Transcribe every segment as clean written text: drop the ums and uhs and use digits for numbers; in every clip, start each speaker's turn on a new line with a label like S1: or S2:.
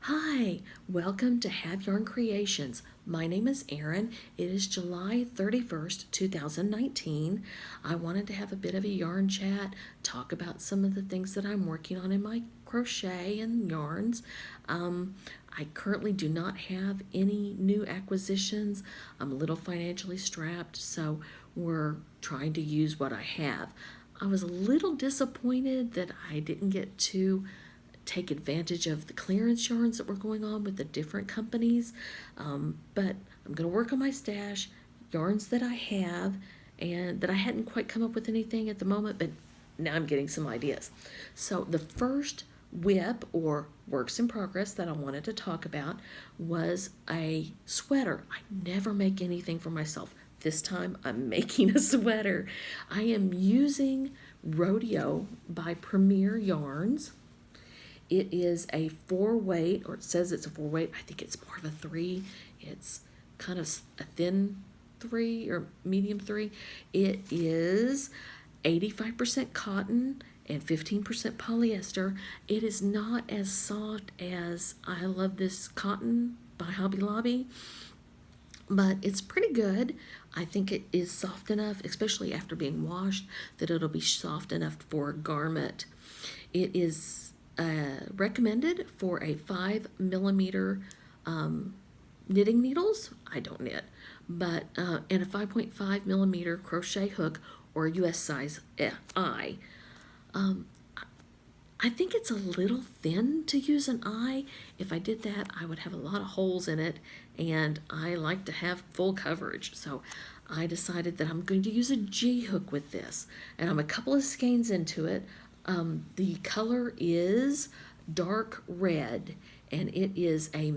S1: Hi, welcome to Have Yarn Creations. My name is Erin. It is July 31st, 2019. I wanted to have a bit of a yarn chat, talk about some of the things that I'm working on in my crochet and yarns. I currently do not have any new acquisitions. I'm a little financially strapped, so we're trying to use what I have. I was a little disappointed that I didn't get to take advantage of the clearance yarns that were going on with the different companies. But I'm going to work on my stash, yarns that I have, and that I hadn't quite come up with anything at the moment, but now I'm getting some ideas. So the first whip or works in progress that I wanted to talk about was a sweater. I never make anything for myself. This time I'm making a sweater. I am using Rodeo by Premier Yarns. It is a 4-weight, or it says it's a 4-weight. I think it's more of a 3. It's kind of a thin 3 or medium 3. It is 85% cotton and 15% polyester. It is not as soft as I Love This Cotton by Hobby Lobby, but it's pretty good. I think it is soft enough, especially after being washed, that it'll be soft enough for a garment. It is recommended for a 5 millimeter knitting needles. I don't knit, but and a 5.5 millimeter crochet hook or US size I. I think it's a little thin to use an eye. If I did that, I would have a lot of holes in it, and I like to have full coverage. So I decided that I'm going to use a G hook with this, and I'm a couple of skeins into it. The color is dark red, and it is a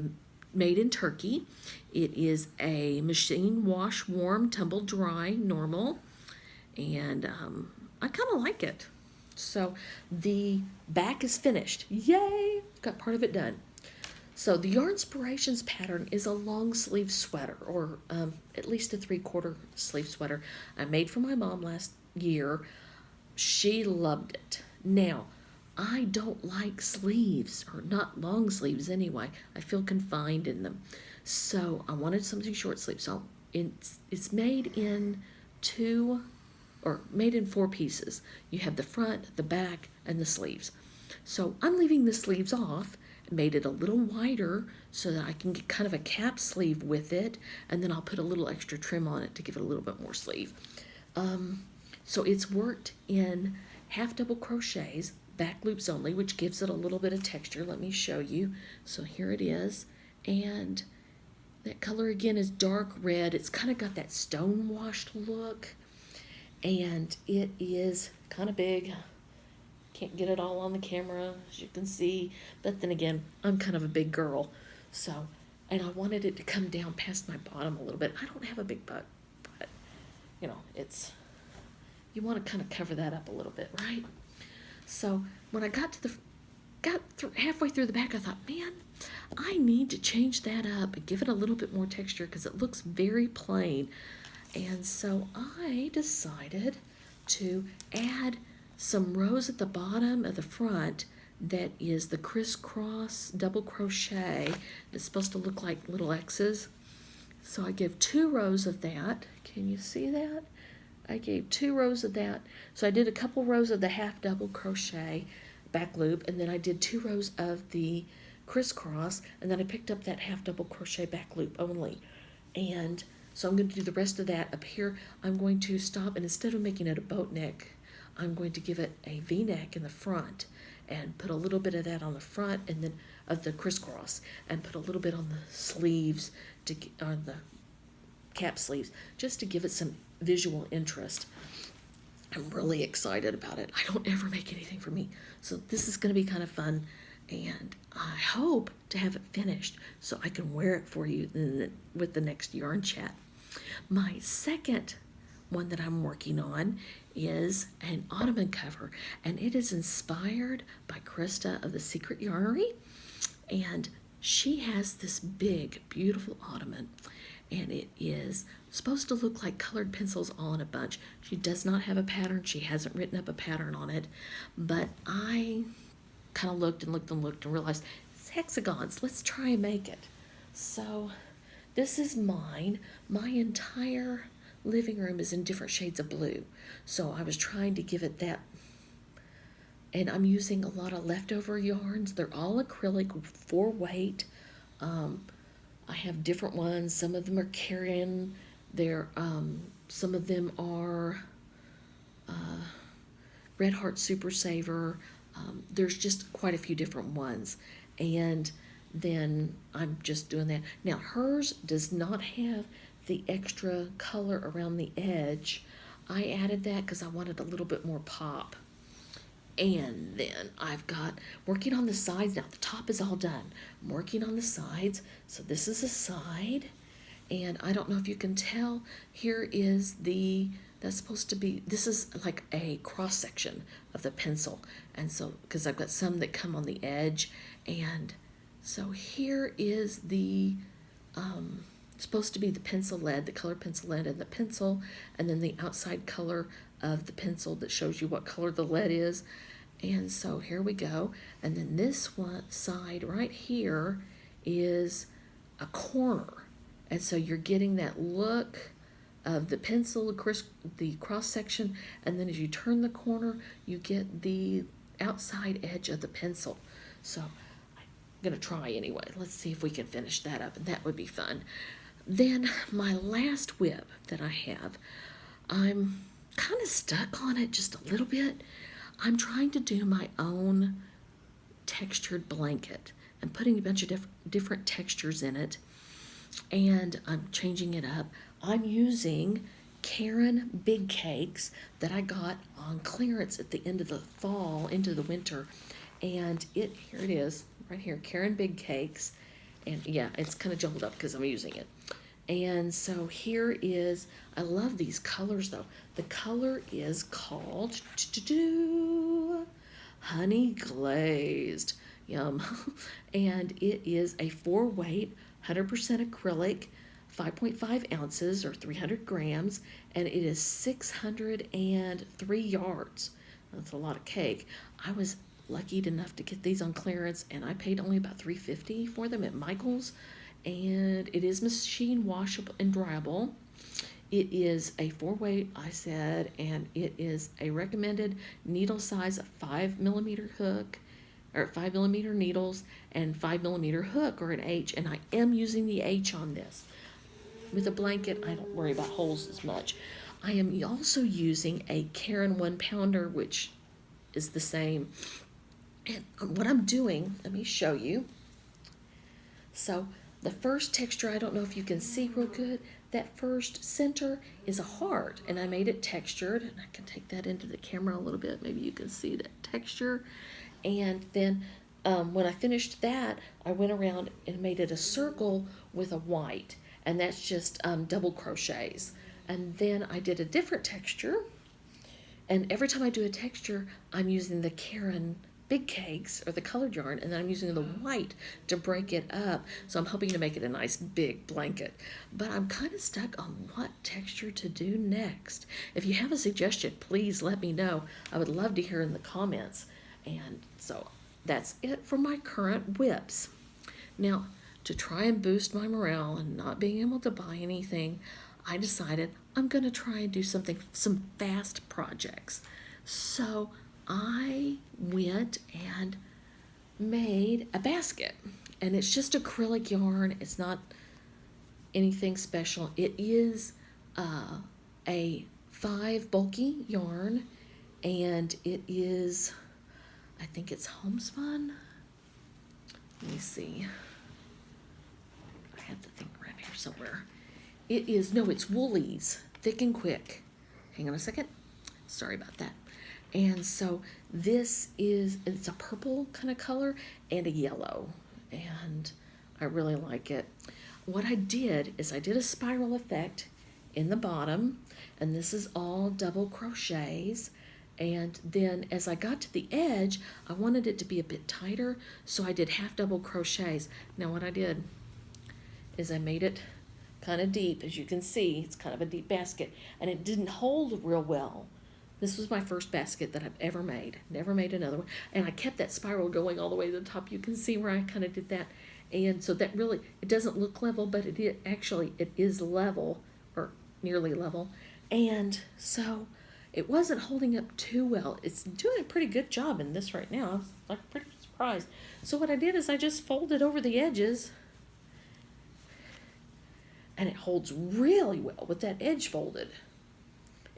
S1: made in Turkey. It is a machine wash, warm, tumble dry, normal, and I kind of like it. So the back is finished. Yay! Got part of it done. So the Yarnspirations pattern is a long sleeve sweater, or at least a 3/4 sleeve sweater I made for my mom last year. She loved it. Now, I don't like sleeves, or not long sleeves anyway. I feel confined in them. So I wanted something short sleeve. So it's made in made in 4 pieces. You have the front, the back, and the sleeves. So I'm leaving the sleeves off, made it a little wider so that I can get kind of a cap sleeve with it, and then I'll put a little extra trim on it to give it a little bit more sleeve. So it's worked in half double crochets, back loops only, which gives it a little bit of texture. Let me show you. So here it is, and that color again is dark red. It's kind of got that stone washed look, and it is kind of big. Can't get it all on the camera, as you can see, but then again, I'm kind of a big girl, so, and I wanted it to come down past my bottom a little bit. I don't have a big butt, but you know, you want to kind of cover that up a little bit, right? So when I got halfway through the back, I thought, man, I need to change that up and give it a little bit more texture because it looks very plain. And so I decided to add some rows at the bottom of the front that is the crisscross double crochet. It's supposed to look like little X's. So I give 2 rows of that. Can you see that? I gave 2 rows of that. So I did a couple rows of the half double crochet back loop, and then I did 2 rows of the crisscross, and then I picked up that half double crochet back loop only. And so I'm going to do the rest of that up here. I'm going to stop, and instead of making it a boat neck, I'm going to give it a V-neck in the front and put a little bit of that on the front, and then of the crisscross, and put a little bit on the sleeves, on the cap sleeves, just to give it some visual interest. I'm really excited about it. I don't ever make anything for me, so this is going to be kind of fun, and I hope to have it finished so I can wear it for you with the next yarn chat. My second one that I'm working on is an ottoman cover, and it is inspired by Krista of the Secret Yarnery, and she has this big, beautiful ottoman, and it is supposed to look like colored pencils all in a bunch. She does not have a pattern. She hasn't written up a pattern on it, but I kind of looked and looked and looked and realized this hexagons. Let's try and make it. So this is mine. My entire living room is in different shades of blue. So I was trying to give it that, and I'm using a lot of leftover yarns. They're all acrylic for weight. I have different ones. Some of them are Karen. Some of them are Red Heart Super Saver. There's just quite a few different ones. And then I'm just doing that. Now hers does not have the extra color around the edge. I added that because I wanted a little bit more pop. And then I've got working on the sides. Now the top is all done. I'm working on the sides. So this is a side. And I don't know if you can tell, here is that's supposed to be, this is like a cross section of the pencil. And so, because I've got some that come on the edge. And so here is supposed to be the pencil lead, the color pencil lead and the pencil, and then the outside color of the pencil that shows you what color the lead is. And so here we go. And then this one side right here is a corner. And so you're getting that look of the pencil, the cross section, and then as you turn the corner, you get the outside edge of the pencil. So I'm gonna try anyway. Let's see if we can finish that up, and that would be fun. Then my last whip that I have, I'm kind of stuck on it just a little bit. I'm trying to do my own textured blanket and putting a bunch of different textures in it, and I'm changing it up. I'm using Karen Big Cakes that I got on clearance at the end of the fall into the winter, and here it is right here, Karen Big Cakes. And yeah, it's kind of jumbled up because I'm using it. And so here is, I love these colors though. The color is called Honey Glazed. Yum. And it is a 4-weight, 100% acrylic, 5.5 ounces or 300 grams, and it is 603 yards. That's a lot of cake. I was lucky enough to get these on clearance, and I paid only about $3.50 for them at Michael's. And it is machine washable and dryable. It is a 4-weight, I said, and it is a recommended needle size of 5mm hook, or 5mm needles, and 5mm hook, or an H. And I am using the H on this. With a blanket, I don't worry about holes as much. I am also using a Karen 1-pounder, which is the same. And what I'm doing, let me show you. So the first texture, I don't know if you can see real good, that first center is a heart, and I made it textured, and I can take that into the camera a little bit. Maybe you can see that texture. And then when I finished that, I went around and made it a circle with a white, and that's just double crochets. And then I did a different texture, and every time I do a texture, I'm using the Karen Big Cakes, or the colored yarn, and then I'm using the white to break it up. So I'm hoping to make it a nice big blanket. But I'm kind of stuck on what texture to do next. If you have a suggestion, please let me know. I would love to hear in the comments. And so that's it for my current whips. Now, to try and boost my morale and not being able to buy anything, I decided I'm going to try and do some fast projects. So I went and made a basket, and it's just acrylic yarn. It's not anything special. It is a 5 bulky yarn, and it is, I think it's homespun. Let me see. I have the thing around here somewhere. It's Woolies, Thick and Quick. Hang on a second. Sorry about that. And so it's a purple kind of color and a yellow, and I really like it. What I did is I did a spiral effect in the bottom, and this is all double crochets. And then as I got to the edge, I wanted it to be a bit tighter, so I did half double crochets. Now what I did is I made it kind of deep. As you can see, it's kind of a deep basket, and it didn't hold real well. This was my first basket that I've ever made. Never made another one. And I kept that spiral going all the way to the top. You can see where I kind of did that. And so that really, it doesn't look level, but it is level, or nearly level. And so it wasn't holding up too well. It's doing a pretty good job in this right now. I was like pretty surprised. So what I did is I just folded over the edges, and it holds really well with that edge folded.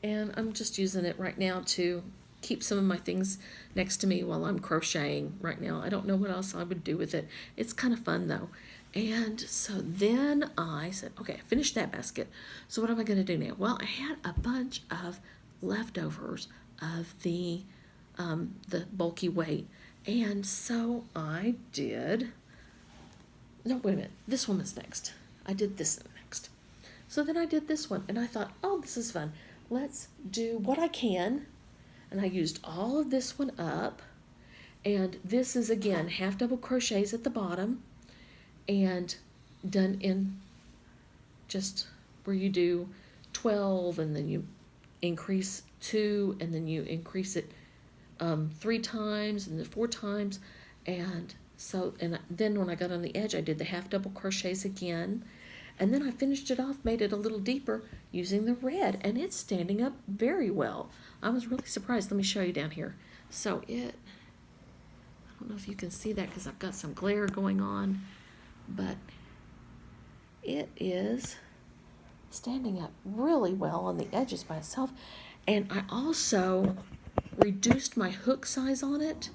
S1: And I'm just using it right now to keep some of my things next to me while I'm crocheting right now. I don't know what else I would do with it. It's kind of fun though. And so then I said, okay, I finished that basket. So what am I going to do now? Well, I had a bunch of leftovers of the bulky weight. And so I did, no, wait a minute. This one was next. I did this next. So then I did this one, and I thought, oh, this is fun. Let's do what I can. And I used all of this one up. And this is, again, half double crochets at the bottom and done in just where you do 12 and then you increase 2 and then you increase it 3 times and then 4 times. And so, and then when I got on the edge, I did the half double crochets again. And then I finished it off, made it a little deeper using the red, and it's standing up very well. I was really surprised. Let me show you down here. So I don't know if you can see that because I've got some glare going on, but it is standing up really well on the edges by itself. And I also reduced my hook size on it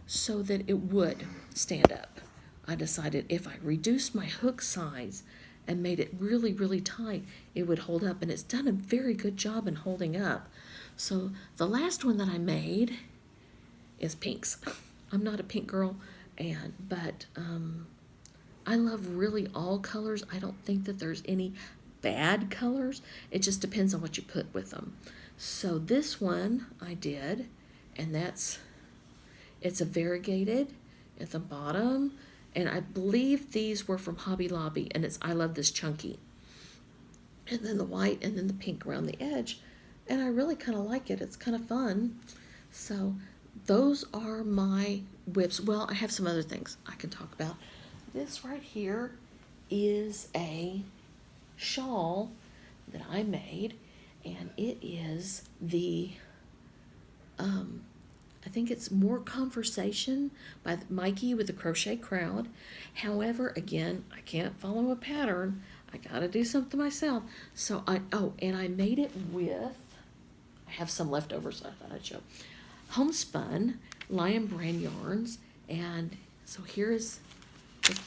S1: so that it would stand up. I decided if I reduced my hook size and made it really, really tight, it would hold up, and it's done a very good job in holding up. So the last one that I made is pinks. I'm not a pink girl, but I love really all colors. I don't think that there's any bad colors. It just depends on what you put with them. So this one I did, and it's a variegated at the bottom. And I believe these were from Hobby Lobby, and it's I Love This Chunky. And then the white and then the pink around the edge. And I really kind of like it. It's kind of fun. So those are my whips. Well, I have some other things I can talk about. This right here is a shawl that I made, and it is the I think it's More Conversation by Mikey with the Crochet Crowd. However, again, I can't follow a pattern. I gotta do something myself. So and I made it with, I have some leftovers I thought I'd show. Homespun Lion Brand yarns. And so here's the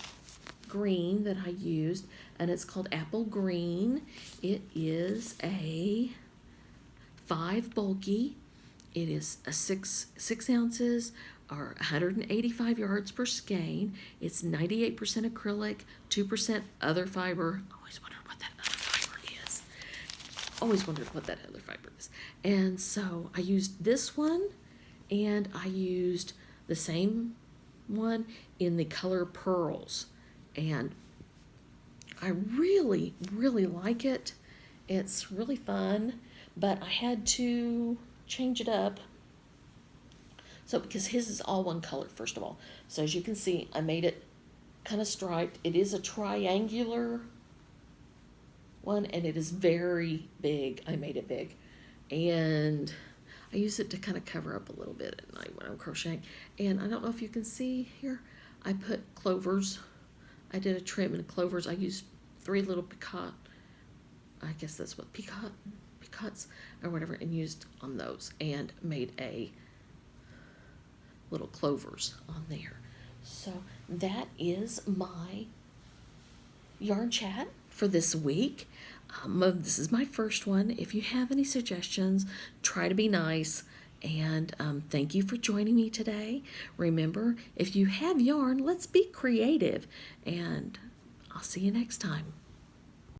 S1: green that I used, and it's called Apple Green. It is a 5 bulky. It is a 6 ounces or 185 yards per skein. It's 98% acrylic, 2% other fiber. Always wondered what that other fiber is. And so I used this one, and I used the same one in the color pearls. And I really, really like it. It's really fun, but I had to change it up. So because his is all one color, first of all. So as you can see, I made it kind of striped. It is a triangular one, and it is very big. I made it big. And I use it to kind of cover up a little bit at night when I'm crocheting. And I don't know if you can see here, I put clovers. I did a trim in clovers. I used 3 little picot. I guess that's what picots or whatever, and used on those and made a little clovers on there. So that is my yarn chat for this week. This is my first one. If you have any suggestions, try to be nice. And thank you for joining me today. Remember, if you have yarn, let's be creative. And I'll see you next time.